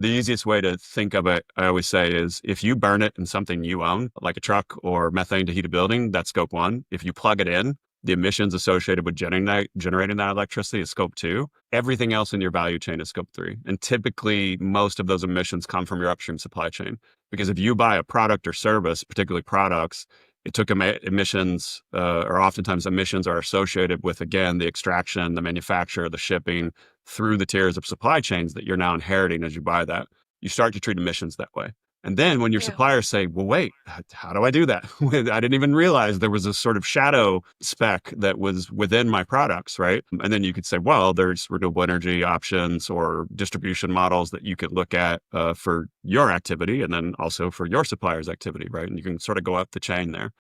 The easiest way to think of it, I always say, is if you burn it in something you own, like a truck or methane to heat a building, that's scope one. If you plug it in, the emissions associated with generating that electricity is scope two. Everything else in your value chain is scope three. And typically, most of those emissions come from your upstream supply chain. Because if you buy a product or service, particularly products, it took emissions, or oftentimes emissions are associated with, again, the extraction, the manufacture, the shipping, through the tiers of supply chains that you're now inheriting as you buy that. You start to treat emissions that way. And then when your Yeah. suppliers say, well, wait, how do I do that? I didn't even realize there was a sort of shadow spec that was within my products, right? And then you could say, well, there's renewable energy options or distribution models that you could look at for your activity and then also for your supplier's activity, right? And you can sort of go up the chain there.